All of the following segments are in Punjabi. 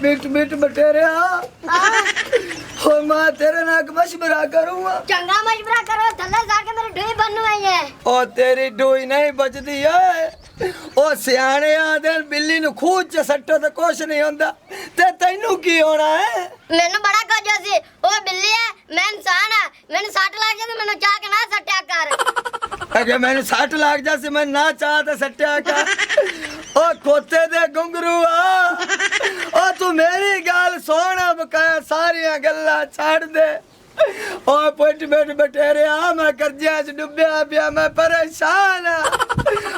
बिट बिट बटेरिया हो मैं तेरे नाल मशवरा करूंगा। चंगा मशवरा करो, थल्ले जाके मेरी डोई बनवाई है। ओ तेरी डोई नहीं बचदी है। ओ सियाने आदे बिल्ली नु खूह च सट्टो ते कुछ नहीं होंदा ते तैनू की होना है? मैनू बड़ा कुछ सी। ओ बिल्ली है, मैं इंसान है। मैंने सट लग जाए मैनू चाह के ना सट्या कर। अगे मैंने सट लग जासी मैं ना चाह ते सट्या कर। ओ खोते दे गुंगरू आ। ओ तू मेरी गल सुन बकाया सारियां गल्लां छड़ दे। ओ पुट बेट बटेरिया मैं कर्जे च डुब्बिया पिया मैं परेशान आ।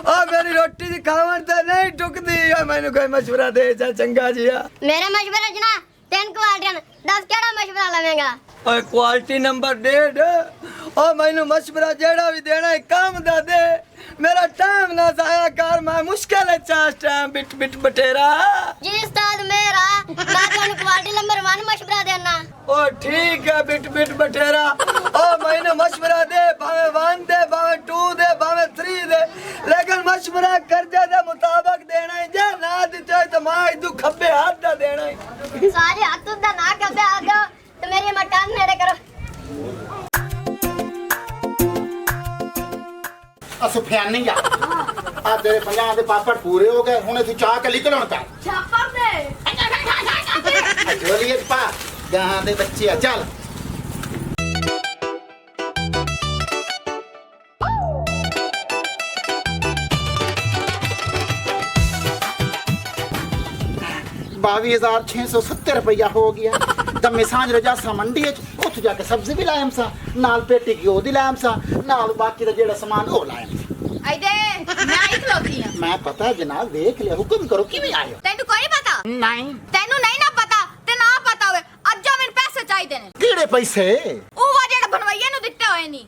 ओ मेरी रोटी दी खावन ते नहीं टुकदी। मैनू कोई मशवरा दे जा चंगा जिया। मेरे मशवरे च ना 3 क्वालिटियां 10 केड़ा मशवरा लवेगा? ओए क्वालिटी नंबर 1.5। ओ मैनू मशवरा जेड़ा भी देना है काम दा दे। मेरा टाइम ना जाया कर, मैं मुश्किल है चास टाइम बिट बिट बटेरा। जी उस्ताद मेरा मैं तुहानू क्वालिटी नंबर 1 मशवरा देना। ओ ठीक है बिट बिट बटेरा। ओ मैंने मशवरा दे भावे 1 दे भावे 2 दे भावे 3 दे, लेकिन मशवरा कर्जे दे मुताबिक देना है। जे ना दिते तो मैं इदू खब्बे हाथ दा देना है। सारे हाथ दा ना कबे आ दो तो मेरी मकान नेड़े करो। सुफियानी आ तेरे 50 ਦੇ ਪਾਪੜ ਪੂਰੇ ਹੋ ਗਏ ਹੁਣ ਤੂੰ ਚਾਹ ਕੇ ਨਿਕਲਣ ਪੈ छापा दे ਝੋਲੀਏ ਪਾ ਗਾਂ ਦੇ ਬੱਚੇ ਆ ਚੱਲ ₹22,670 ਹੋ ਗਿਆ ਦਮੇ ਸਾਂਝ ਰਜਾਸਾ ਮੰਡੀ ਚ ਉੱਥੇ ਜਾ ਕੇ ਸਬਜ਼ੀ ਵੀ ਲਾਇਮ ਸਾ ਨਾਲ ਪੇਟੀ ਘਿਓ ਦੀ ਲਾਇਮ ਸਾ ਨਾਲ ਬਾਕੀ ਦਾ ਜਿਹੜਾ ਸਮਾਨ ਉਹ ਲਾਇਮ ਆਈਦੇ ਮੈਂ ਆਈ ਖਲੋਤੀ ਆ। ਮੈਂ ਪਤਾ ਜਨਾਬ ਦੇਖ ਲਿਆ ਹੁਕਮ ਕਰੋ ਕਿਵੇਂ ਆਇਓ ਤੈਨੂੰ ਕੋਈ ਨਹੀਂ ਪਤਾ? ਨਹੀਂ ਤੈਨੂੰ ਨਹੀਂ ਨਾ ਪਤਾ ਤੇ ਨਾ ਪਤਾ ਹੋਵੇ ਅੱਜ ਮੈਨੂੰ ਪੈਸੇ ਚਾਹੀਦੇ ਨੇ। ਕਿਹੜੇ ਪੈਸੇ ਉਹ ਵਾ ਜਿਹੜਾ ਬਣਵਾਈਏ ਨੂੰ ਦਿੱਤੇ ਹੋਏ ਨਹੀਂ।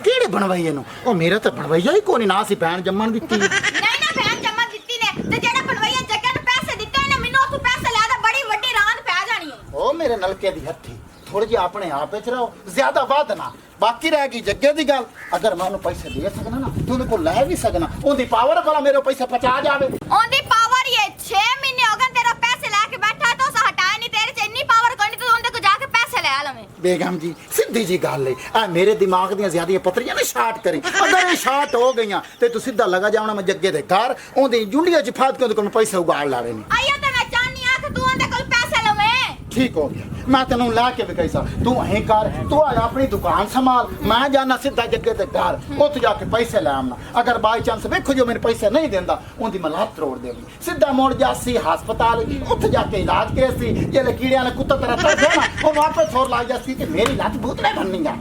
ਕਿਹੜੇ ਬਣਵਾਈਏ ਨੂੰ ਉਹ ਮੇਰਾ ਤਾਂ ਬਣਵਾਈਆ ਹੀ ਕੋਈ ਨਾ ਸੀ ਭੈਣ ਜੰਮਣ ਦਿੱਤੀ ਨਹੀਂ ਨਾ ਭੈਣ ਜਮਾ ਦਿੱਤੀ ਨੇ ਤੇ ਜਿਹੜਾ ਬਣਵਾਈਏ ਜੱਗੇ ਨੂੰ ਪੈਸੇ ਦਿੱਤੇ ਨੇ ਮੈਨੂੰ ਉੱਥੋਂ ਪੈਸੇ ਲੈ ਦੇ ਬੜੀ ਵੱਡੀ ਰਾਂਦ ਪੈ ਜਾਣੀ ਹੈ। ਉਹ ਮੇਰੇ ਨਲਕੇ ਦੀ ਹੱਥੀ ਥੋੜੀ ਜਿਹੀ ਆਪਣੇ ਆਪ ਵਿੱਚ ਰਹੋ ਜ਼ਿਆਦਾ ਵੱਧ ਨਾ ਬਾਕੀ ਰਹਿ ਗਈ ਜੱਗੇ ਦੀ ਗੱਲ ਅਗਰ ਮੈਂ ਉਹਨੂੰ ਪੈਸੇ ਦੇ ਸਕਣਾ ਨਾ ਤੂੰ ਉਹਦੇ ਕੋਲ ਲੈ ਵੀ ਸਕਣਾ ਉਹਦੀ ਪਾਵਰ ਭਲਾ ਮੇਰੇ ਪੈਸੇ ਪਹੁੰਚਾ ਜਾਵੇ ਉਹਦੀ ਪਾਵਰ ਇਹ 6 ਮਹੀਨੇ ਹੋ ਗਏ ਤੇਰਾ ਪੈਸੇ ਲੈ ਕੇ ਬੈਠਾ ਤੋ ਸਾ ਹਟਾਇਆ ਨਹੀਂ ਤੇਰੇ ਚ ਇੰਨੀ ਪਾਵਰ ਕੋਈ ਨਹੀਂ ਤੂੰ ਉਹਦੇ ਕੋਲ ਜਾ ਕੇ ਪੈਸੇ ਲੈ ਲਵੇਂ। ਬੇਗਮ ਜੀ ਸਿੱਧੀ ਜੀ ਗੱਲ ਹੈ ਆ ਮੇਰੇ ਦਿਮਾਗ ਦੀਆਂ ਜ਼ਿਆਦੀਆਂ ਪੱਤਰੀਆਂ ਨੇ ਸ਼ਾਰਟ ਕਰੀ ਅਗਰ ਇਹ ਸ਼ਾਰਟ ਹੋ ਗਈਆਂ ਤੇ ਤੂੰ ਸਿੱਧਾ ਲਗਾ ਜਾਵਣਾ ਮੈਂ ਜੱਗੇ ਦੇ ਘਰ ਉਹਦੀ ਜੁੰਡੀਆਂ ਚ ਫਾਦ ਕੇ ਉਹਦੇ ਕੋਲ ਪੈਸੇ ਉਗਾੜ ਲਾਣੇ ਨੇ। ਆਇਆ ਤੇ ਮੈਂ ਚਾਹਨੀ ਆ ਕਿ ਤੂੰ ਉਹਦੇ ਕੋਲ ਪੈਸੇ ਲਵੇਂ। ਠੀਕ ਹੋ ਗਿਆ ਮੈਂ ਤੈਨੂੰ ਲਾ ਕੇ ਵੀ ਕਹਿਸਾ ਤੂੰ ਅਹੀਂ ਕਰ ਤੂੰ ਆਪਣੀ ਦੁਕਾਨ ਸੰਭਾਲ ਮੈਂ ਜਾਣਾ ਸਿੱਧਾ ਜੱਗੇ ਦੇ ਘਰ ਉੱਥੇ ਜਾ ਕੇ ਪੈਸੇ ਲੈ ਆਉਣਾ ਅਗਰ ਬਾਈ ਚਾਂਸ ਵੇਖੋ ਜੋ ਮੇਰੇ ਪੈਸੇ ਨਹੀਂ ਦਿੰਦਾ ਉਹਦੀ ਮੈਂ ਲੱਤ ਤੋੜ ਦੇਣੀ ਸਿੱਧਾ ਮੁੜ ਜਾਸੀ ਹਸਪਤਾਲ ਉੱਥੇ ਜਾ ਕੇ ਇਲਾਜ ਕਰੇ ਸੀ ਜਿਹੜੇ ਕੀੜਿਆਂ ਨੇ ਕੁੱਤਾ ਤਰ੍ਹਾਂ ਤੜਫਿਆ ਨਾ ਉਹ ਵਾਪਸ ਹੋਰ ਲੱਗ ਜਾਸੀ ਤੇ ਮੇਰੀ ਲੱਤ ਬਹੁਤ ਨਹੀਂ ਬਣਨੀ ਆ।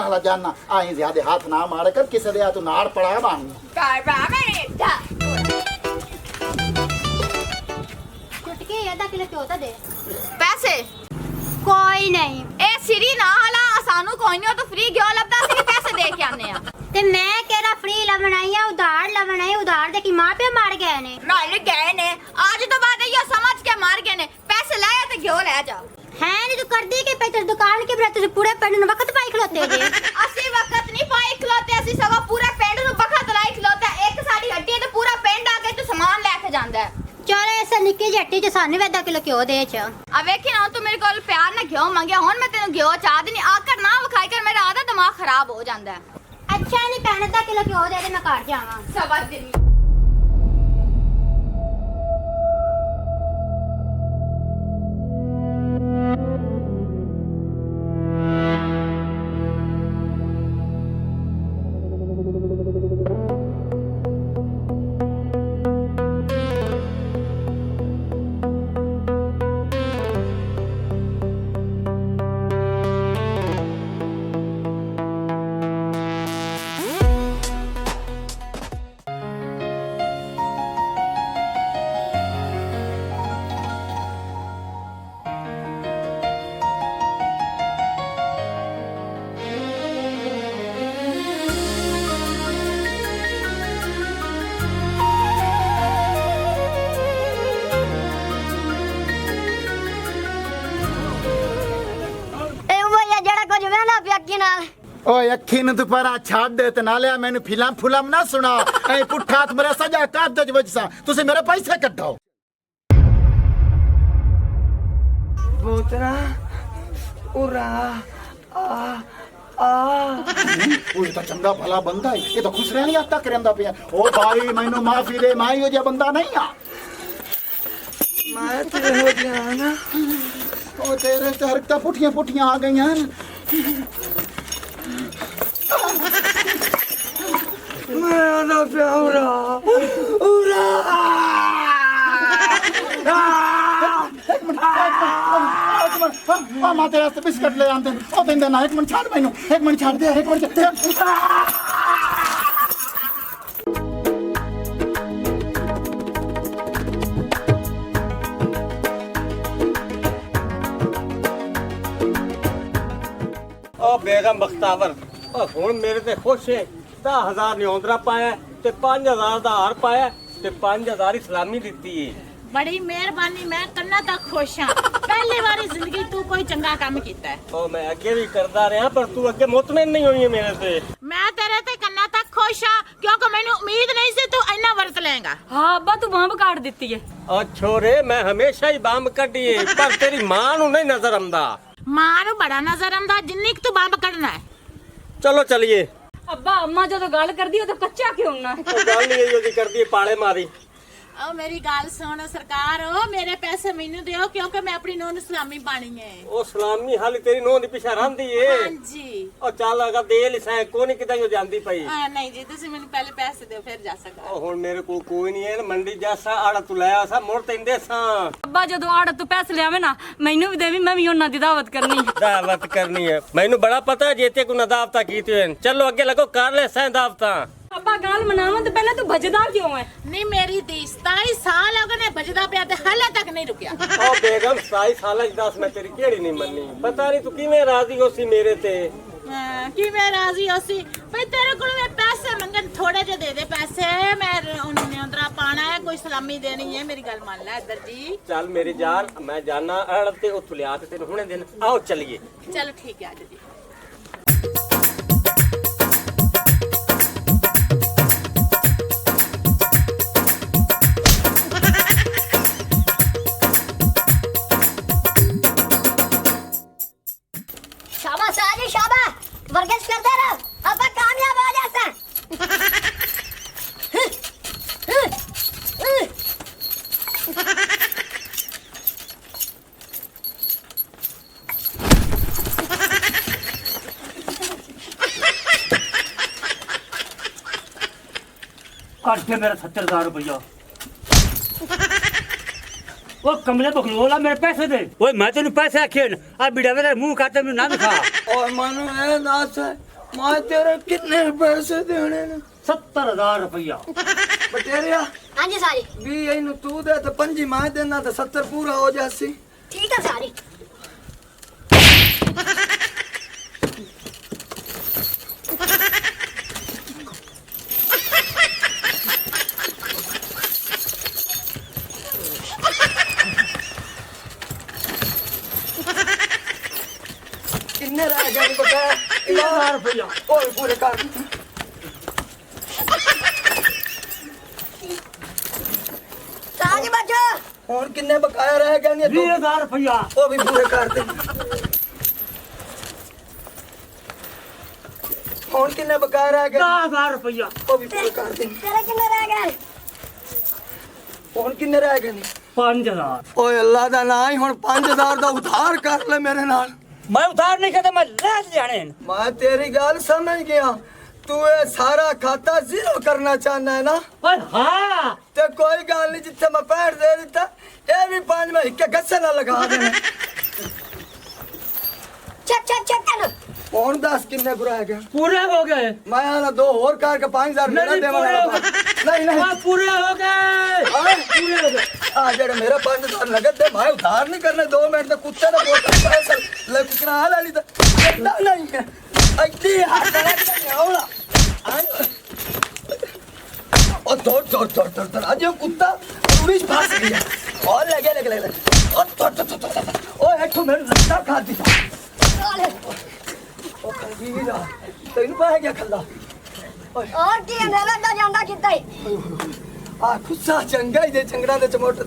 हला जानना आई ज्यादा हाथ ना मार कर किसे दे तू नाड़ पड़ा बाण चुटकी आधा किलो क्यों दे पैसे कोई नहीं ए सिरी ना हला सानू कोई नहीं तो फ्री क्यों लबदा सी कि पैसे दे के आने आ ते मैं केरा फ्री लवनाई है उधार दे की मां पे मार गए ने मार गए ने आज तो बात ये समझ के मार गए ने पैसे लाया तो क्यों ले जा है नहीं तू कर दी के पे तेरी दुकान के ब्रत से पूरे पेड़ नु वक्त पाई खलोते जे ਅਸੀਂ ਵਕਤ ਨਹੀਂ ਪਾਈ ਖਲੋਤੇ ਅਸੀਂ ਸਗੋਂ ਪੂਰਾ ਪਿੰਡ ਨੂੰ ਵਕਤ ਲਾਈ ਖਲੋਤਾ ਇੱਕ ਸਾਡੀ ਹੱਟੀ ਤੇ ਪੂਰਾ ਪਿੰਡ ਆ ਕੇ ਤੇ ਸਮਾਨ ਲੈ ਕੇ ਜਾਂਦਾ ਹੈ। चल ऐसे निक्की जट्टी च सानू आधा किलो क्यों दे च ਆ ਵੇਖੀ ਨਾ ਤੂੰ ਮੇਰੇ ਕੋਲ ਪਿਆਰ ਨਾਲ ਘਿਓ ਮੰਗਿਆ ਹੁਣ ਮੈਂ ਤੈਨੂੰ ਘਿਓ ਚਾਹ ਦੇਣੀ ਆਕਰ ਨਾ ਵਿਖਾਈ ਕਰ ਮੇਰਾ ਆधा ਦਿਮਾਗ ਖਰਾਬ ਹੋ ਜਾਂਦਾ ਹੈ। अच्छा नहीं भैन आधा किलो क्यों दे मैं घर जावां ਸਬਰ ਦਿਨ ਓਏ ਅੱਖੀ ਨੂੰ ਤੂੰ ਪਰਾਂ ਛੱਡ ਦੇ ਤੇ ਨਾਲੇ ਮੈਨੂੰ ਫਿਲਮ ਨਾ ਸੁਣਾ ਐ ਪੁੱਠਾ ਹੱਥ ਮੇਰਾ ਸਜਾ ਕੱਦ ਚ ਵਜਸਾ ਤੁਸੀਂ ਮੇਰੇ ਪੈਸੇ ਕੱਢੋ ਬੋਤਰਾ ਉਰਾ ਆ ਉਹ ਤਾਂ ਚੰਗਾ ਭਲਾ ਬੰਦਾ ਹੈ ਇਹ ਤਾਂ ਖੁਸ਼ ਰਹਿਣ ਲਈ ਆਤਾ ਕਰੰਦਾ ਪਿਆ ਓ ਭਾਈ ਮੈਨੂੰ ਮਾਫੀ ਦੇ ਮੈਂ ਇਹੋ ਜਿਹਾ ਬੰਦਾ ਨਹੀਂ ਆ ਮੈਂ ਤੇਰੇ ਹੋ ਗਿਆ ਨਾ ਉਹ ਤੇਰੇ ਤੇ ਹਰਕਤਾਂ ਪੁੱਠੀਆਂ ਆ ਗਈਆਂ ਹਨ ਮੈਂ ਉਹਦਾ ਪਿਆ ਉਰਾ ਮਾਂ ਤੇਰੇ ਵਾਸਤੇ ਬਿਸਕਟ ਲੈ ਆਂਦੇ ਉਹ ਦਿੰਦੇ ਨਾ ਇੱਕ ਮਿੰਟ ਛੱਡ ਮੈਨੂੰ ਇੱਕ ਮਿੰਟ ਛੱਡ ਦੇ ਇੱਕ ਮਿੰਟ ਉਹ ਬੇਗਮ ਬਖਤਾਵਰ ਉਹ ਹੁਣ ਮੇਰੇ ਤੇ ਖੁਸ਼ ਹੈ 10000 ਨਿਉਂਦਰਾ ਪਾਇਆ ਤੇ 5000 ਦਾ ਹਾਰ ਪਾਇਆ ਤੇ 5000 ਇਸਲਾਮੀ ਦਿੱਤੀ ਹੈ ਬੜੀ ਮਿਹਰਬਾਨੀ ਮੈਂ ਕੰਨਾਂ ਤੱਕ ਖੁਸ਼ ਹਾਂ ਪਹਿਲੀ ਵਾਰੀ ਜ਼ਿੰਦਗੀ ਤੂੰ ਕੋਈ ਚੰਗਾ ਕੰਮ ਕੀਤਾ ਹੈ ਉਹ ਮੈਂ ਅੱਗੇ ਵੀ ਕਰਦਾ ਰਿਹਾ ਪਰ ਤੂੰ ਅੱਗੇ ਮੁਤਮਿਨ ਨਹੀਂ ਹੋਈ ਹੈ ਮੇਰੇ ਤੇ ਮੈਂ ਤੇਰੇ ਤੇ ਕੰਨਾਂ ਤੱਕ ਖੁਸ਼ ਹਾਂ ਕਿਉਂਕਿ ਮੈਨੂੰ ਉਮੀਦ ਨਹੀਂ ਸੀ ਤੂੰ ਇੰਨਾ ਵਰਤ ਲਏਗਾ ਹਾਂ ਅੱਬਾ ਤੂੰ ਬੰਬ ਕਾਟ ਦਿੱਤੀ ਏ ਉਹ ਛੋਰੇ ਮੈਂ ਹਮੇਸ਼ਾ ਹੀ ਬੰਬ ਕੱਢੀ ਹੈ ਪਰ ਤੇਰੀ ਮਾਂ ਨੂੰ ਨਹੀਂ ਨਜ਼ਰ ਆਉਂਦਾ ਮਾਂ ਨੂੰ ਬੜਾ ਨਜ਼ਰ ਆਉਂਦਾ ਜਿੰਨੀ ਕੁ ਤੂੰ ਬੰਬ ਕੱਢਣਾ ਹੈ ਚਲੋ ਚਲੀਏ ਅੱਬਾ ਅੰਮਾ ਜਦੋਂ ਗੱਲ ਕਰਦੀ ਉਹ ਤਾਂ ਕੱਚਾ ਕਿਉਂ ਨਾ ਉਹ ਗੱਲ ਨਹੀਂ ਇਹੋ ਜਿਹੀ ਕਰਦੀ ਹੈ ਪਾਲੇ ਮਾਰੀ ਉਹ ਮੇਰੀ ਗੱਲ ਸੁਣ ਸਰਕਾਰ ਉਹ ਮੇਰੇ ਪੈਸੇ ਮੈਨੂੰ ਦਿਓ ਕਿਉਂਕਿ ਮੈਂ ਆਪਣੀ ਨੂੰਹ ਨੂੰ ਇਸਲਾਮੀ ਬਾਣੀ ਹੈ ਉਹ ਸਲਾਮੀ ਹਾਲੀ ਤੇਰੀ ਨੂੰਹ ਦੀ ਪਿਛਾ ਰਹਿੰਦੀ ਏ ਹਾਂਜੀ ਉਹ ਚੱਲ ਅਗਾ ਦੇ ਲਿਸਾ ਕੋਈ ਨਹੀਂ ਕਿਦਾਂ ਜਾਂਦੀ ਪਈ ਨਹੀਂ ਜੀ ਤੁਸੀਂ ਮੈਨੂੰ ਪਹਿਲੇ ਪੈਸੇ ਦਿਓ ਫਿਰ ਜਾ ਸਕਦਾ ਉਹ ਹੁਣ ਮੇਰੇ ਕੋਲ ਕੋਈ ਨਹੀਂ ਹੈ ਮੰਡੀ ਜਾਸਾ ਆੜਾ ਤੂੰ ਲੈ ਆਸਾ ਮੁੜ ਤੈਂਦੇ ਸਾਂ ਅੱਬਾ ਜਦੋਂ ਆੜਤ ਤੂੰ ਪੈਸੇ ਲਿਆਵੇਂ ਨਾ ਮੈਨੂੰ ਵੀ ਦੇਵੀਂ ਮੈਂ ਵੀ ਉਹਨਾਂ ਦੀ ਦਾਵਤ ਕਰਨੀ ਦਾਵਤ ਕਰਨੀ ਹੈ ਮੈਨੂੰ ਬੜਾ ਪਤਾ ਜੇ ਤੇ ਕੋਈ ਦਾਵਤਾਂ ਕੀਤੀਆਂ ਚਲੋ ਅੱਗੇ ਲੱਗੋ ਕਰ ਲੈ ਸੈਂ ਦਾਵਤਾਂ ਅੱਬਾ ਗੱਲ ਮਨਾਵਾਂ ਤੇ ਪਹਿਲਾਂ ਤੂੰ ਭਜਦਾ ਕਿਉਂ ਹੈ ਨਹੀਂ ਮੇਰੀ ਦੀ 27 ਸਾਲ ਹੋ ਗਏ ਨੇ ਭਜਦਾ ਪਿਆ ਤੇ ਹਾਲੇ ਤੱਕ ਨਹੀਂ ਰੁਕਿਆ ਉਹ ਬੇਗਮ 27 ਸਾਲਾਂ ਦੀ ਦੱਸ ਮੈਂ ਤੇਰੀ ਕਿਹੜੀ ਨਹੀਂ ਮੰਨੀ ਪਤਾ ਨਹੀਂ ਤੂੰ ਕਿਵੇਂ ਰਾਜ਼ੀ ਹੋਸੀ ਮੇਰੇ ਤੇ ਕਿਵੇਂ ਰਾਜ਼ੀ ਹੋਸੀ ਭਈ ਤੇਰੇ ਕੋਲ ਮੈਂ ਪੈਸੇ ਮੰਗਣ ਥੋੜੇ ਜਿਹੇ ਦੇ ਦੇ ਪੈਸੇ ਮੈਂ ਉਹਨੂੰ ਨਿਉਂਦਰਾ ਪਾਣਾ ਹੈ ਕੋਈ ਸਲਾਮੀ ਦੇਣੀ ਹੈ ਮੇਰੀ ਗੱਲ ਮੰਨ ਲੈ ਇੱਧਰ ਜੀ ਚੱਲ ਮੇਰੀ ਜਾਨ ਮੈਂ ਜਾਣਾ ਅੜ ਤੇ ਉੱਥੋਂ ਲਿਆ ਕੇ ਤੈਨੂੰ ਹੁਣੇ ਦਿਨ ਆਓ ਚੱਲੀਏ ਚਲੋ ਠੀਕ ਹੈ ਜੀ शाबाश आजी शाबाश वर्जिश करते रहो अब कामयाब हो जाता ਕੱਟ ਕੇ ਮੇਰਾ 70000 ਰੁਪਇਆ ਉਹ ਕਮਲੇ ਬਖਲੋਲਾ ਮੇਰੇ ਪੈਸੇ ਦੇ ਓਏ ਮੈਂ ਤੈਨੂੰ ਪੈਸੇ ਆਖੇ ਆ ਬਿੜਾ ਮੇਰਾ ਮੂੰਹ ਕਾਟੇ ਮੈਨੂੰ ਨਾ ਦਿਖਾ ਓਏ ਮਨੂੰ ਇਹ ਦੱਸ ਮੈਂ ਤੇਰੇ ਕਿੰਨੇ ਪੈਸੇ ਦੇਣੇ ਨੇ 70000 ਰੁਪਇਆ ਬਟੇਰਿਆ हाँ जी सारी ਵੀ ਇਹਨੂੰ ਤੂੰ ਦੇ ਤੇ 5 ਮੈਂ ਦੇਣਾ ਤੇ 70 ਪੂਰਾ ਹੋ ਜਾਸੀ ठीक है सारी ਕਿੰਨੇ ਰਹਿ ਗਏ ਨੇ ਬਤਾ 30000 ਰੁਪਇਆ ਓਏ ਪੂਰੇ ਕਰ सारी बच्चो ਹੁਣ ਕਿੰਨੇ ਬਕਾਇਆ ਰਹਿ ਗਏ ਨੇ 20000 ਰੁਪਇਆ ਉਹ ਵੀ ਪੂਰੇ ਕਰ ਦੇ ਹੁਣ ਕਿੰਨੇ ਬਕਾਇਆ ਰਹਿ ਗਏ 10000 ਰੁਪਇਆ ਉਹ ਵੀ ਪੂਰੇ ਕਰ ਦੇ तेरे कितने रह गए ਹੁਣ ਕਿੰਨੇ ਰਹਿ ਗਏ ਨੇ 5000 ਓਏ ਅੱਲਾ ਦਾ ਨਾਂ ਹੀ ਹੁਣ 5000 ਦਾ ਉਧਾਰ ਕਰ ਲੈ ਮੇਰੇ ਨਾਲ ਮੈਂ ਉਧਾਰ ਨਹੀਂ ਕਰਦਾ ਮੈਂ ਲੈ ਜਾਣੇ ਮੈਂ ਤੇਰੀ ਗੱਲ ਸਮਝ ਗਿਆ ਤੂੰ ਇਹ ਸਾਰਾ ਖਾਤਾ ਜ਼ੀਰੋ ਕਰਨਾ ਚਾਹੁੰਦਾ ਹੈ ਨਾ ਓਏ ਹਾਂ ਤੇ ਕੋਈ ਗੱਲ ਨਹੀਂ ਜਿੱਥੇ ਮੈਂ 65 ਦੇ ਦਿੱਤਾ ਇਹ ਵੀ 5 ਮੈਂ ਇੱਕ ਗੱਸੇ ਨਾਲ ਲਗਾ ਦੇਣਾ चेक कर ਹੁਣ ਦੱਸ ਕਿੰਨੇ ਬੁਰਾ ਗਿਆ ਪੂਰੇ ਹੋ ਗਏ ਮੈਂ ਆਣਾ 2 ਹੋਰ ਕਰਕੇ 5000 ਮੇਰਾ ਨਹੀਂ, ਦੇਵਾਂਗਾ ਨਹੀਂ ਨਹੀਂ ਆ ਪੂਰੇ ਹੋ ਗਏ ਪੂਰੇ ਹੋ ਗਏ ਆ ਜਿਹੜਾ ਮੇਰਾ 5000 ਨਗਦ ਦੇ ਮੈਂ ਉਧਾਰ ਨਹੀਂ ਕਰਨੇ 2 ਮਿੰਟ ਤੇ ਕੁੱਤੇ ਦਾ ਬਹੁਤ ਪੈਸਾ ਲੈ ਕੁਕਣਾ ਹਾਲ ਵਾਲੀ ਤਾਂ ਨਹੀਂ ਹੈ ਅੱਧੀ ਹੱਥ ਨਾਲ ਆਉਣਾ ਉਹ ਤੋੜ ਅੱਜ ਉਹ ਕੁੱਤਾ ਪੁਲਿਸ ਫਸ ਗਿਆ और लगे ओ तो ओ एक तो मेरे रस्ता खा दिया ਉਹ ਖੰਗੀ ਦਾ ਤੈਨੂੰ ਪੈ ਗਿਆ ਖੱਲਾ ਓਏ और की अंधेरा दा जांदा कित्ता ही ਆ ਗੁੱਸਾ ਚੰਗਾ ਹੀ ਦੇ ਚੰਗੜਾ ਦੇ ਚਮੋਟ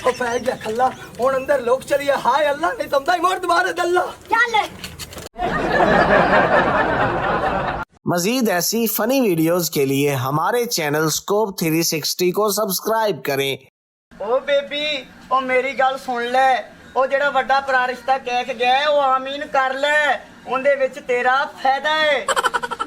ਉਹ ਪੈ ਗਿਆ ਖੱਲਾ ਹੁਣ ਅੰਦਰ ਲੋਕ ਚਲੀਏ ਹਾਏ ਅੱਲਾ ਨਹੀਂ ਤੰਦਾ ਹੀ ਮੋੜ ਦੁਬਾਰਾ ਦੱਲਾ चल मजीद ऐसी फनी वीडियोस के लिए हमारे चैनल स्कोप 360 को सब्सक्राइब करें। ਓ ਬੇਬੀ ਉਹ ਮੇਰੀ ਗੱਲ ਸੁਣ ਲੈ ਉਹ ਜਿਹੜਾ ਵੱਡਾ ਭਰਾ ਰਿਸ਼ਤਾ ਕਹਿ ਕੇ ਗਿਆ ਹੈ, ਉਹ ਆਮੀਨ ਕਰ ਲੈ ਉਹਦੇ ਵਿੱਚ ਤੇਰਾ ਫਾਇਦਾ ਹੈ।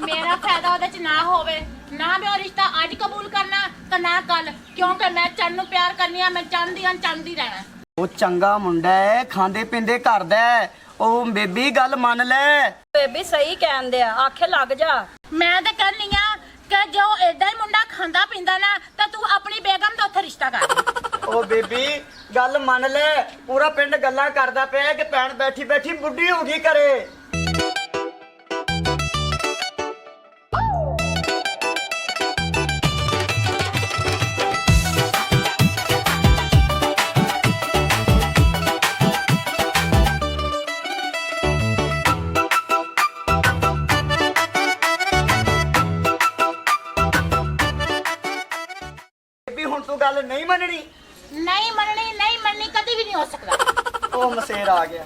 ਮੇਰਾ ਫਾਇਦਾ ਉਹਦੇ ਚ ਨਾ ਹੋਵੇ ਨਾ ਮੈਂ ਉਹ ਰਿਸ਼ਤਾ ਅੱਜ ਕਬੂਲ ਕਰਨਾ ਤੇ ਨਾ ਕੱਲ ਕਿਉਂਕਿ ਮੈਂ ਚੰਨ ਨੂੰ ਪਿਆਰ ਕਰਨੀ ਆ ਮੈਂ ਚਾਹੁੰਦੀ ਰਹਿਣਾ ਉਹ ਚੰਗਾ ਮੁੰਡਾ ਹੈ ਖਾਂਦੇ ਪੀਂਦੇ ਕਰਦਾ ਹੈ ਉਹ ਬੇਬੀ ਗੱਲ ਮੰਨ ਲੈ। ਬੇਬੀ ਸਹੀ ਕਹਿੰਦੇ ਆ ਆਖੇ ਲੱਗ ਜਾ ਮੈਂ ਤਾਂ ਕਹਿੰਦੀ ਆ ਕਿ ਜੋ ਏਡਾ ਹੀ ਮੁੰਡਾ ਖਾਂਦਾ ਪੀਂਦਾ ਨਾ ਤਾਂ ਤੂੰ ਆਪਣੀ ਬੇਗਮ ਦਾ ਉੱਥੇ ਰਿਸ਼ਤਾ ਕਰ ਉਹ ਬੇਬੀ ਗੱਲ ਮੰਨ ਲੈ ਪੂਰਾ ਪਿੰਡ ਗੱਲਾਂ ਕਰਦਾ ਪਿਆ ਕਿ ਭੈਣ ਬੈਠੀ ਬੈਠੀ ਬੁੱਢੀ ਹੋ ਗਈ ਕਰੇ। ਬੇਬੀ ਹੁਣ ਤੂੰ ਗੱਲ ਨਹੀਂ ਮੰਨਣੀ। ਨਹੀਂ ਮੰਨਣੀ ਕਦੀ ਵੀ ਨਹੀਂ ਹੋ ਸਕਦਾ ਉਹ ਮਸੇਰ ਆ ਗਿਆ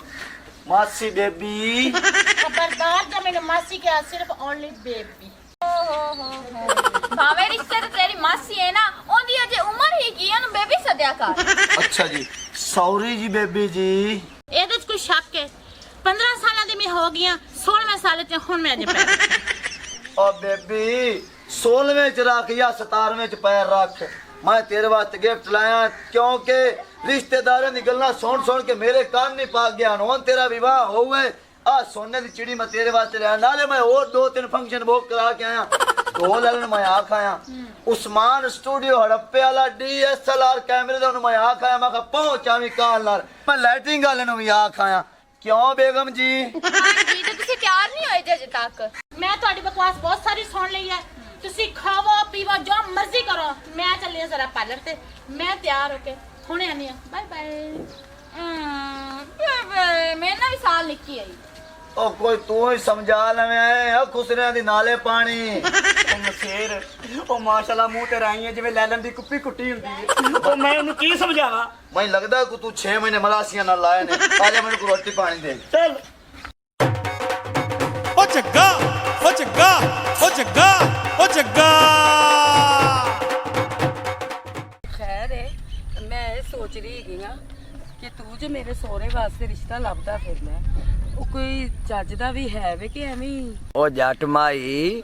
ਮਾਸੀ ਬੇਬੀ ਖਬਰਦਾਰ ਜੇ ਮੈਨੂੰ ਮਾਸੀ ਕਿਹਾ ਸਿਰਫ ਓਨਲੀ ਬੇਬੀ ਭਾਵੇਂ ਰਿਸ਼ਤੇ ਤੇ ਤੇਰੀ ਮਾਸੀ ਹੈ ਨਾ ਉਹਦੀ ਅਜੇ ਉਮਰ ਹੀ ਕੀ ਉਹਨੂੰ ਬੇਬੀ ਸੱਦਿਆ ਕਰ। ਅੱਛਾ ਜੀ ਸੌਰੀ ਜੀ ਬੇਬੀ ਜੀ। ਇਹਦੇ ਚ ਕੋਈ ਸ਼ੱਕ ਹੈ 15 ਸਾਲਾਂ ਦੀ ਮੈਂ ਹੋ ਗਈਆਂ 16ਵੇਂ ਸਾਲ ਤੇ ਹੁਣ ਮੈਂ ਅਜੇ ਪੈ ਓ ਬੇਬੀ 16ਵੇਂ ਚ ਰੱਖ ਜਾਂ 17ਵੇਂ ਚ ਪੈਰ ਰੱਖ ਮੈਂ ਤੇਰੇ ਵਾਸਤੇ ਗਿਫਟ ਲਾਇਆ ਕਿਉਂਕਿ ਰਿਸ਼ਤੇਦਾਰਾਂ ਦੀ ਗੱਲਾਂ ਸੁਣ ਕੇ ਮੇਰੇ ਕੰਨ ਨਹੀਂ ਪਾ ਗਿਆ ਹੁਣ ਤੇਰਾ ਵਿਆਹ ਹੋਵੇ ਆ ਸੋਨੇ ਦੀ ਚਿੜੀ ਮੈਂ ਤੇਰੇ ਵਾਸਤੇ ਲਿਆ ਨਾਲੇ ਮੈਂ ਹੋਰ 2-3 ਫੰਕਸ਼ਨ ਬੁੱਕ ਕਰਾ ਕੇ ਆਇਆ ਦੋ ਲੈਣ ਮੈਂ ਆ ਖਾਇਆ ਉਸਮਾਨ ਸਟੂਡੀਓ ਹੜੱਪੇ ਵਾਲਾ DSLR ਕੈਮਰੇ ਦਾ ਉਹਨੂੰ ਮੈਂ ਆ ਖਾਇਆ ਮੈਂ ਕਿਹਾ ਪਹੁੰਚਾਵੀਂ ਕਾਲ ਨਾਲ ਮੈਂ ਲਾਈਟਿੰਗ ਵਾਲੇ ਨੂੰ ਵੀ ਆ ਖਾਇਆ ਕਿਉਂ ਬੇਗਮ ਜੀ। ਹਾਂਜੀ ਤੇ ਤੁਸੀਂ ਤਿਆਰ ਨਹੀਂ ਹੋਏ ਜੇ ਅਜੇ ਤੱਕ। ਮੈਂ ਤੁਹਾਡੀ ਬਕਵਾਸ ਬਹੁਤ ਸਾਰੀ ਸੁਣ ਲਈ ਹੈ ਤੁਸੀਂ ਖਾਵੋ ਪੀਵੋ ਜੋ ਮਰਜ਼ੀ ਕਰੋ ਮੈਂ ਚੱਲੀ ਹਾਂ ਜ਼ਰਾ ਪਾਰਲਰ ਤੇ ਮੈਂ ਤਿਆਰ ਹੋ ਕੇ ਹੁਣੇ ਆਨੀ ਆ ਬਾਏ ਬਾਏ। ਮੇਰੇ ਨਾਲ ਵੀ ਸਾਲ ਨਿੱਕੀ ਆਈ। ਉਹ ਕੋਈ ਤੂੰ ਹੀ ਸਮਝਾ ਲਵੇਂ ਆ ਖੁਸਰਿਆਂ ਦੀ ਨਾਲੇ ਪਾਣੀ ਉਹ ਮਸੇਰ ਉਹ ਮਾਸ਼ਾਅੱਲਾ ਮੂੰਹ ਤੇ ਰਾਈ ਹੈ ਜਿਵੇਂ ਲੈਲਨ ਦੀ ਕੁੱਪੀ ਕੁੱਟੀ ਹੁੰਦੀ ਹੈ। ਉਹ ਮੈਂ ਉਹਨੂੰ ਕੀ ਸਮਝਾਵਾਂ ਮੈਨੂੰ ਲੱਗਦਾ ਕਿ ਤੂੰ 6 ਮਹੀਨੇ ਮਲਾਸੀਆਂ ਨਾਲ ਲਾਏ ਨੇ ਆ ਜਾ ਮੈਨੂੰ ਕੋਈ ਰੋਟੀ ਪਾਣੀ ਦੇ। ਚੱਲ ਓ ਜੱਗਾ ਓ ਜੱਗਾ ਓ ਜੱਗਾ ਓ ਜੱਗਾ। ਖੈਰ ਹੈ ਮੈਂ ਇਹ ਸੋਚ ਰਹੀ ਹੈਗੀ ਆ ਕਿ ਤੂੰ ਜੇ ਮੇਰੇ ਸਹੁਰੇ ਵਾਸਤੇ ਰਿਸ਼ਤਾ ਲੱਭਦਾ ਫਿਰਨਾ ਉਹ ਕੋਈ ਚੱਜ ਦਾ ਵੀ ਹੈ ਵੇ ਕਿ ਐਵੇਂ ਹੀ ਉਹ ਜੱਟ ਮਾਈ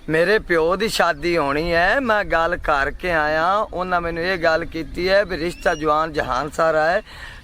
ਮੇਰੇ ਪਿਓ ਦੀ ਸ਼ਾਦੀ ਹੋਣੀ ਹੈ ਮੈਂ ਗੱਲ ਕਰਕੇ ਆਇਆ ਉਹਨਾਂ ਮੈਨੂੰ ਇਹ ਗੱਲ ਕੀਤੀ ਹੈ ਵੀ ਰਿਸ਼ਤਾ ਜਵਾਨ ਜਹਾਨ ਸਾਰਾ ਹੈ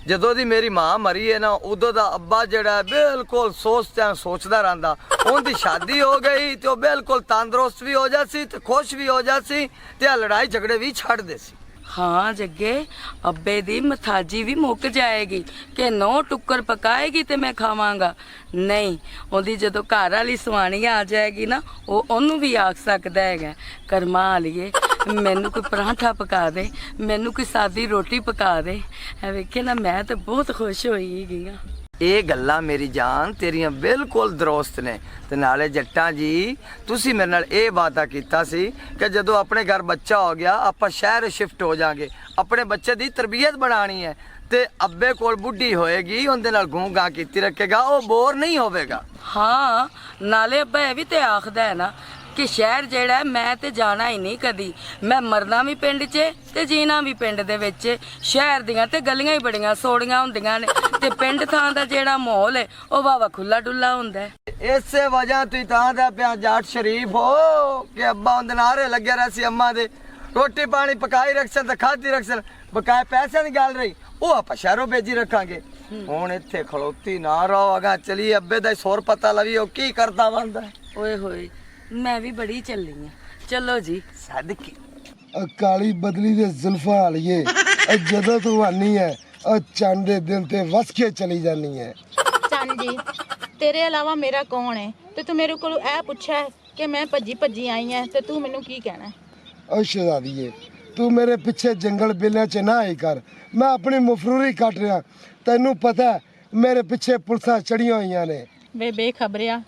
ਜਦੋਂ ਦੀ ਮੇਰੀ ਮਾਂ ਮਰੀ ਹੈ ਨਾ ਉਦੋਂ ਦਾ ਅੱਬਾ ਜਿਹੜਾ ਬਿਲਕੁਲ ਸੋਚਦਾ ਰਹਿੰਦਾ ਉਹਦੀ ਸ਼ਾਦੀ ਹੋ ਗਈ ਤੇ ਉਹ ਬਿਲਕੁਲ ਤੰਦਰੁਸਤ ਵੀ ਹੋ ਜਾਸੀ ਤੇ ਖੁਸ਼ ਵੀ ਹੋ ਜਾਸੀ ਤੇ ਆ ਲੜਾਈ ਝਗੜੇ ਵੀ ਛੱਡ ਦੇਸੀ। ਹਾਂ ਜੱਗੇ ਅੱਬੇ ਦੀ ਮਥਾਜੀ ਵੀ ਮੁੱਕ ਜਾਏਗੀ ਕਿ 9 ਟੁੱਕਰ ਪਕਾਏਗੀ ਤੇ ਮੈਂ ਖਾਵਾਂਗਾ ਨਹੀਂ ਉਹਦੀ ਜਦੋਂ ਘਰ ਵਾਲੀ ਸਵਾਣੀ ਆ ਜਾਏਗੀ ਨਾ ਉਹ ਉਹਨੂੰ ਵੀ ਆਖ ਸਕਦਾ ਹੈਗਾ ਕਰਮਾ ਵਾਲੀਏ ਮੈਨੂੰ ਕੋਈ ਪਰਾਂਠਾ ਪਕਾ ਦੇ ਮੈਨੂੰ ਕੋਈ ਸਾਦੀ ਰੋਟੀ ਪਕਾ ਦੇ ਐ ਵੇਖੇ ਨਾ ਮੈਂ ਤੇ ਬਹੁਤ ਖੁਸ਼ ਹੋਈ ਹੈਗੀ ਆ। ਇਹ ਗੱਲਾਂ ਮੇਰੀ ਜਾਨ ਤੇਰੀਆਂ ਬਿਲਕੁਲ ਦਰੁਸਤ ਨੇ ਤੇ ਨਾਲੇ ਜੱਟਾਂ ਜੀ ਤੁਸੀਂ ਮੇਰੇ ਨਾਲ ਇਹ ਵਾਅਦਾ ਕੀਤਾ ਸੀ ਕਿ ਜਦੋਂ ਆਪਣੇ ਘਰ ਬੱਚਾ ਹੋ ਗਿਆ ਆਪਾਂ ਸ਼ਹਿਰ ਸ਼ਿਫਟ ਹੋ ਜਾਾਂਗੇ ਆਪਣੇ ਬੱਚੇ ਦੀ ਤਰਬੀਅਤ ਬਣਾਣੀ ਹੈ ਤੇ ਅੱਬੇ ਕੋਲ ਬੁੱਢੀ ਹੋਏਗੀ ਉਹਦੇ ਨਾਲ ਗੂੰ ਗਾਂ ਕੀਤੀ ਰੱਖੇਗਾ ਉਹ ਬੋਰ ਨਹੀਂ ਹੋਵੇਗਾ। ਹਾਂ ਨਾਲੇ ਅੱਬਾ ਇਹ ਵੀ ਤੇ ਆਖਦਾ ਹੈ ਨਾ ਕਿ ਸ਼ਹਿਰ ਜਿਹੜਾ ਹੈ ਮੈਂ ਤੇ ਜਾਣਾ ਹੀ ਨਹੀਂ ਕਦੀ ਮੈਂ ਮਰਨਾ ਵੀ ਪਿੰਡ 'ਚ ਤੇ ਜੀਣਾ ਵੀ ਪਿੰਡ ਦੇ ਵਿੱਚ ਸ਼ਹਿਰ ਦੀਆਂ ਤੇ ਗਲੀਆਂ ਹੀ ਬੜੀਆਂ ਸੋੜੀਆਂ ਹੁੰਦੀਆਂ ਨੇ ਤੇ ਪਿੰਡ ਥਾਂ ਦਾ ਜਿਹੜਾ ਮਾਹੌਲ ਹੈ ਉਹ ਵਾਵਾ ਖੁੱਲਾ ਡੁੱਲਾ ਹੁੰਦਾ ਹੈ। ਇਸੇ ਵਜ੍ਹਾ ਤੋਂ ਤਾਂ ਦਾ ਪਿਆ ਜੱਟ ਸ਼ਰੀਫ ਹੋ ਕਿ ਅੱਬਾ ਉਹਦੇ ਨਾਰੇ ਲੱਗਿਆ ਰਿਹਾ ਸੀ ਅੰਮਾ ਦੇ ਰੋਟੀ ਪਾਣੀ ਪਕਾਈ ਰੱਖਣ ਤੇ ਖਾਦੀ ਰੱਖਣ ਬਕਾਏ ਪੈਸਿਆਂ ਦੀ ਗੱਲ ਰਹੀ ਉਹ ਆਪਾਂ ਸ਼ਹਿਰੋਂ ਭੇਜੀ ਰੱਖਾਂਗੇ ਹੁਣ ਇੱਥੇ ਖਲੋਤੀ ਨਾ ਰਹੋ ਅਗਾ ਚਲੀ ਅੱਬੇ ਦਾ ਸੁਰ ਪਤਾ ਲਵੀ ਉਹ ਕੀ ਕਰਦਾ ਬੰਦਾ ਓਏ ਹੋਏ ਮੈਂ ਵੀ ਬੜੀ ਚੱਲੀ ਆ ਚਲੋ ਜੀ ਸਦਕੀ ਕਾਲੀ ਬਦਲੀ ਦੇ ਜ਼ੁਲਫਾਂ ਵਾਲੀਏ ਜਦੋਂ ਤੂੰ ਆਨੀ ਹੈ ਚੰਦ ਦੇ ਦਿਨ ਤੇ ਵਸ ਕੇ ਚਲੀ ਜਾਨੀ ਹੈ। ਚੰਨ ਜੀ ਤੇਰੇ ਇਲਾਵਾ ਮੇਰਾ ਕੌਣ ਹੈ ਤੇ ਤੂੰ ਮੇਰੇ ਕੋਲ ਇਹ ਪੁੱਛਿਆ ਕਿ ਮੈਂ ਭੱਜੀ ਆਈ ਐ ਤੇ ਤੂੰ ਮੈਨੂੰ ਕੀ ਕਹਿਣਾ। ਓ ਸ਼ਹਜ਼ਾਦੀਏ ਤੂੰ ਮੇਰੇ ਪਿੱਛੇ ਜੰਗਲ ਬੇਲਿਆਂ 'ਚ ਨਾ ਆਈ ਕਰ ਮੈਂ ਆਪਣੀ ਮਫਰੂਰੀ ਕੱਟ ਰਿਹਾ ਤੈਨੂੰ ਪਤਾ ਮੇਰੇ ਪਿੱਛੇ ਪੁਲਸਾਂ ਚੜੀਆਂ ਹੋਈਆਂ ਨੇ ਵੇ ਬੇਖਬਰਿਆ,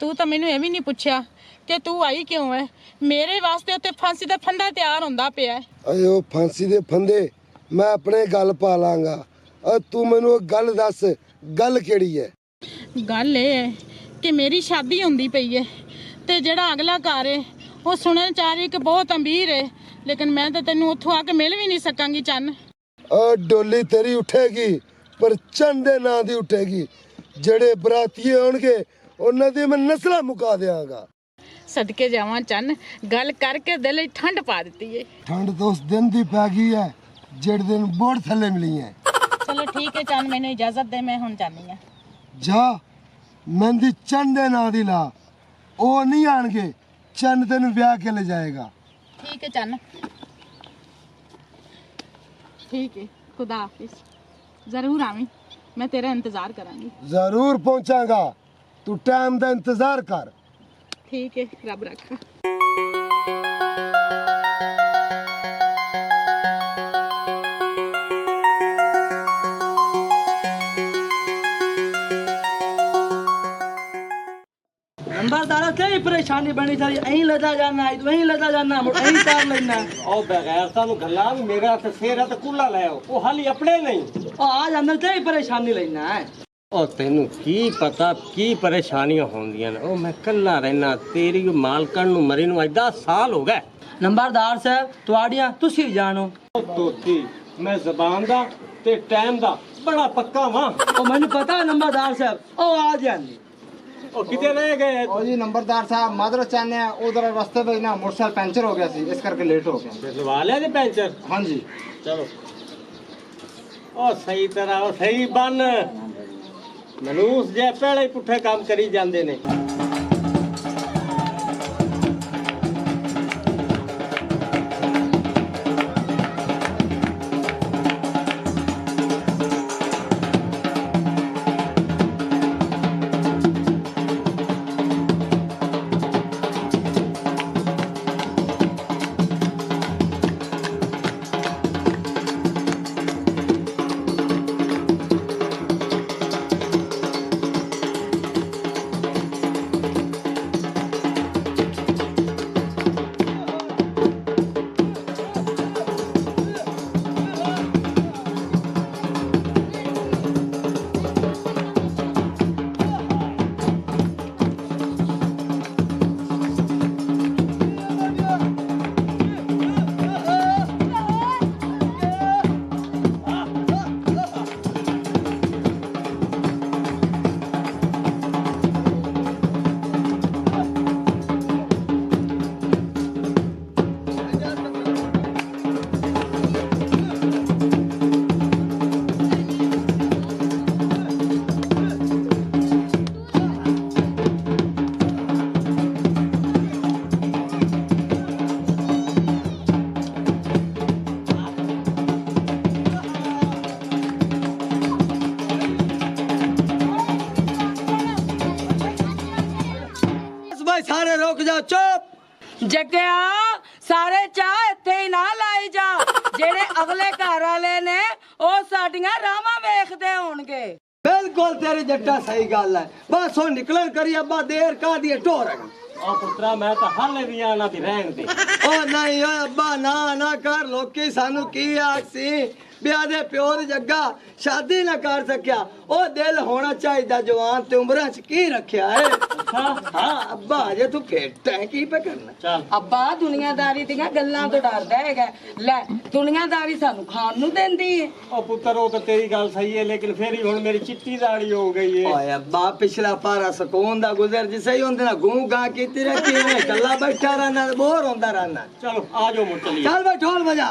ਤੂੰ ਤਾਂ ਮੈਨੂੰ ਇਹ ਵੀ ਨਹੀਂ ਪੁੱਛਿਆ ਕਿ ਤੂੰ ਆਈ ਕਿਉਂ ਹੈ। ਮੇਰੇ ਵਾਸਤੇ ਉੱਤੇ ਫਾਂਸੀ ਦਾ ਫੰਦਾ ਤਿਆਰ ਹੁੰਦਾ ਪਿਆ ਹੈ। ਓਏ ਉਹ ਫਾਂਸੀ ਦੇ ਫੰਦੇ ਮੈਂ ਆਪਣੇ ਗੱਲ ਪਾ ਲਾਂਗਾ। ਤੂੰ ਮੈਨੂੰ ਇੱਕ ਗੱਲ ਦੱਸ, ਗੱਲ ਕਿਹੜੀ ਹੈ? ਗੱਲ ਇਹ ਹੈ ਕਿ ਮੇਰੀ ਸ਼ਾਦੀ ਹੁੰਦੀ ਪਈ ਹੈ ਤੇ ਜਿਹੜਾ ਅਗਲਾ ਘਰ ਹੈ ਉਹ ਸੁਣਨ ਚ ਆ ਰਹੀ ਕਿ ਬਹੁਤ ਅਮੀਰ ਹੈ, ਲੇਕਿਨ ਮੈਂ ਤਾਂ ਤੈਨੂੰ ਉੱਥੋਂ ਆ ਕੇ ਮਿਲ ਵੀ ਨਹੀਂ ਸਕਾਂਗੀ ਚੰਨ। ਡੋਲੀ ਤੇਰੀ ਉੱਠੇਗੀ ਪਰ ਚੰਨ ਦੇ ਨਾਂ ਦੀ ਉੱਠੇਗੀ। ਜਿਹੜੇ ਬਰਾਤੀਏ ਹੋਣਗੇ ਉਹਨਾਂ ਦੀ ਮੈਂ ਨਸਲਾਂ ਮੁਕਾ ਦਿਆਂਗਾ। ਸਦਕੇ ਜਾਵਾਂ ਚੰਨ, ਗੱਲ ਕਰਕੇ ਦਿਲ ਵਿੱਚ ਠੰਡ ਪਾ ਦਿੱਤੀ ਏ। ਠੰਡ ਤਾਂ ਉਸ ਦਿਨ ਦੀ ਪੈ ਗਈ ਹੈ ਜਿਹੜੇ ਦਿਨ ਬੋੜ ਥੱਲੇ ਮਿਲੀ ਹੈ। ਚਲੋ ਠੀਕ ਹੈ ਚੰਨ, ਮੈਨੂੰ ਇਜਾਜ਼ਤ ਦੇ, ਮੈਂ ਹੁਣ ਜਾਨੀ ਆ। ਜਾ ਮਹਿੰਦੀ ਚੰਨ ਦੇ ਨਾਂ ਦੀ ਲਾ, ਉਹ ਨਹੀਂ ਆਣਗੇ, ਚੰਨ ਤੈਨੂੰ ਵਿਆਹ ਕੇ ਲੈ ਜਾਏਗਾ। ਠੀਕ ਹੈ ਚੰਨ, ਠੀਕ ਹੈ, ਖੁਦਾ ਹਾਫਿਜ਼। ਜ਼ਰੂਰ ਆਵੀਂ, ਮੈਂ ਤੇਰਾ ਇੰਤਜ਼ਾਰ ਕਰਾਂਗੀ। ਜ਼ਰੂਰ ਪਹੁੰਚਾਂਗਾ, ਤੂੰ ਟਾਈਮ ਦਾ ਇੰਤਜ਼ਾਰ ਕਰ। ਠੀਕ ਹੈ, ਰੱਬ ਰੱਖਾ। नंबरदारा कई परेशानी बनी सारी अहीं लेता जाना है तो अहीं लेता जाना मुड़ अहीं कार लेना ਉਹ ਬਗੈਰ ਤੁਹਾਨੂੰ ਗੱਲਾਂ ਵੀ ਮੇਰਾ ਤੇ ਸਿਰ ਹੈ ਤੇ ਕੁੱਲਾ ਲੈ ਆਓ, ਉਹ ਹਾਲੀ ਆਪਣੇ ਨਹੀਂ। ओ आज अंदर कई परेशानी लेना है। ਉਹ ਤੈਨੂੰ ਕੀ ਪਤਾ ਕੀ ਪਰੇਸ਼ਾਨੀਆਂ ਹੁੰਦੀਆਂ ਨੇ। ਉਹ ਮੈਂ ਕੱਲਾ ਰਹਿਣਾ, ਤੇਰੀ ਮਾਲਕਣ ਨੂੰ ਮਰੀ ਨੂੰ ਅੱਜ 10 ਸਾਲ ਹੋ ਗਏ। नंबरदार साहब तुहाड़ियां तुसी जानो। ਉਹ ਦੋਤੀ ਮੈਂ ਜ਼ਬਾਨ ਦਾ ਤੇ ਟਾਈਮ ਦਾ ਬੜਾ ਪੱਕਾ ਵਾਂ। ओ मैंने पता है नंबरदार साहब, ओ आ जानी। ਉਹ ਕਿਤੇ ਰਹਿ ਗਏ? ਉਹ ਜੀ ਨੰਬਰਦਾਰ ਸਾਹਿਬ ਮਾਦਰਸ ਚਾਹਨੇ ਆ, ਉਧਰ ਰਸਤੇ ਵਿੱਚ ਨਾ ਮੋਟਰਸਾਈਕਲ ਪੈਂਚਰ ਹੋ ਗਿਆ ਸੀ, ਇਸ ਕਰਕੇ ਲੇਟ ਹੋ ਗਿਆ। ਲਵਾ ਲਿਆ ਜੀ ਪੈਂਚਰ? ਹਾਂਜੀ ਚਲੋ ਉਹ ਸਹੀ ਤਰ੍ਹਾਂ ਉਹ ਸਹੀ ਬਣ। ਮਨੂਸ ਜੇ ਪਹਿਲੇ ਹੀ ਪੁੱਠੇ ਕੰਮ ਕਰੀ ਜਾਂਦੇ ਨੇ। सारे रुक जाओ, चुप। ਜੱਗਿਆ ਸਾਰੇ ਚਾਹ ਇੱਥੇ ਹੀ ਨਾ ਲਾਈ ਜਾ। ਜਿਹੜੇ ਅਗਲੇ ਘਰ ਵਾਲੇ ਨੇ ਉਹ ਸਾਡੀਆਂ ਰਾਵਾਂ ਵੇਖਦੇ ਹੋਣਗੇ। बिल्कुल तेरी जट्टा सही गल है। बस हो निकलन करी अब्बा देर का दिए टोर। ਉਹ ਪੁੱਤਰਾ ਮੈਂ ਤਾਂ ਹਾਲੇ ਵੀ ਆਣਾ ਵੀ ਰਹਿਣ ਦੇ। ओ नहीं ओए अब्बा ना ना कर, लोकी सानू की आखसी ब्याह दे प्यो दी जग्गा शादी ना कर सकिया। ओ दिल होना चाहिए जवान ते उम्र च की रखया है। हां अब्बा जे तू फिट है की पे करना। ਚੱਲ ਅੱਬਾ ਦੁਨੀਆਦਾਰੀ ਦੀਆਂ ਗੱਲਾਂ ਤੋਂ ਡਰਦਾ ਹੈਗਾ। ਲੈ ਦੁਨੀਆਦਾਰੀ ਸਾਨੂੰ ਖਾਣ ਨੂੰ ਦਿੰਦੀ ਏ। ਉਹ ਪੁੱਤਰ ਉਹ ਤਾਂ ਤੇਰੀ ਗੱਲ ਸਹੀ ਹੈ, ਲੇਕਿਨ ਫਿਰ ਹੀ ਹੁਣ ਮੇਰੀ ਚਿੱਟੀ ਦਾੜੀ ਹੋ ਗਈ ਏ। ओए अब्बा पिछला पारा सुकून दा गुजर जिसे ही होंदे ना गूं गां कीती रखी है, कल्ला बैठा रहना बोर होंदा रहना। ਚਲੋ ਆ ਜਾਓ ਮੁੜ ਚਲੀਏ। चल भाई ढोल बजा।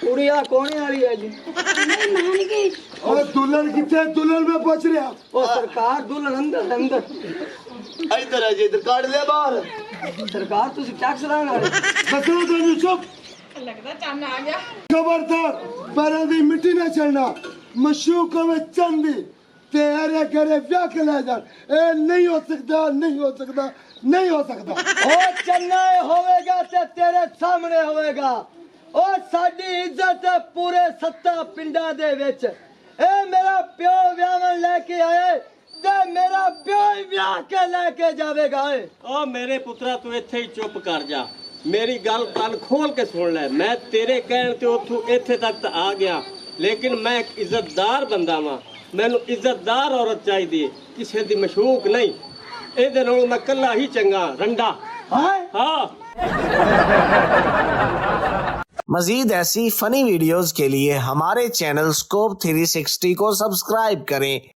कुड़िया कोने वाली है जी? और दुल्हन कितने दुल्हन में पहुंच रहा? ओ सरकार दुल्हन अंदर अंदर इधर है जी, इधर काट दे बाहर। सरकार तुसी टैक्स लाना बसरो तो चुप। लगदा चन्न आ गया। खबरदार पैरों की मिट्टी न चढ़ना। मशूक में चंदी तेरे घरे ब्याह के ले जा। ए नहीं हो सकता, नहीं हो सकता, नहीं हो सकता। ओ चन्ना होवेगा ते तेरे सामने होवेगा। ओ साडी इज्जत है पूरे 7 पिंडा दे विच। ए मेरा प्यो व्याहन लेके आए ते मेरा प्यो ही ब्याह के लेके जावेगा। ओ मेरे पुत्रा तू इत्थे ही चुप कर जा, मेरी गल कान खोल के सुन ले। मैं तेरे कहण ते उथों इत्थे तक आ गया, लेकिन मैं एक इज्जतदार बंदा वां। मैनू इज्जतदार औरत चाहिए, किसी दी मशूक नहीं। ਇਹਦੇ ਨਾਲੋਂ मैं कल्ला ही चंगा रंडा। हाँ। मजीद ऐसी फनी वीडियोस के लिए हमारे चैनल स्कोप 360 को सब्सक्राइब करें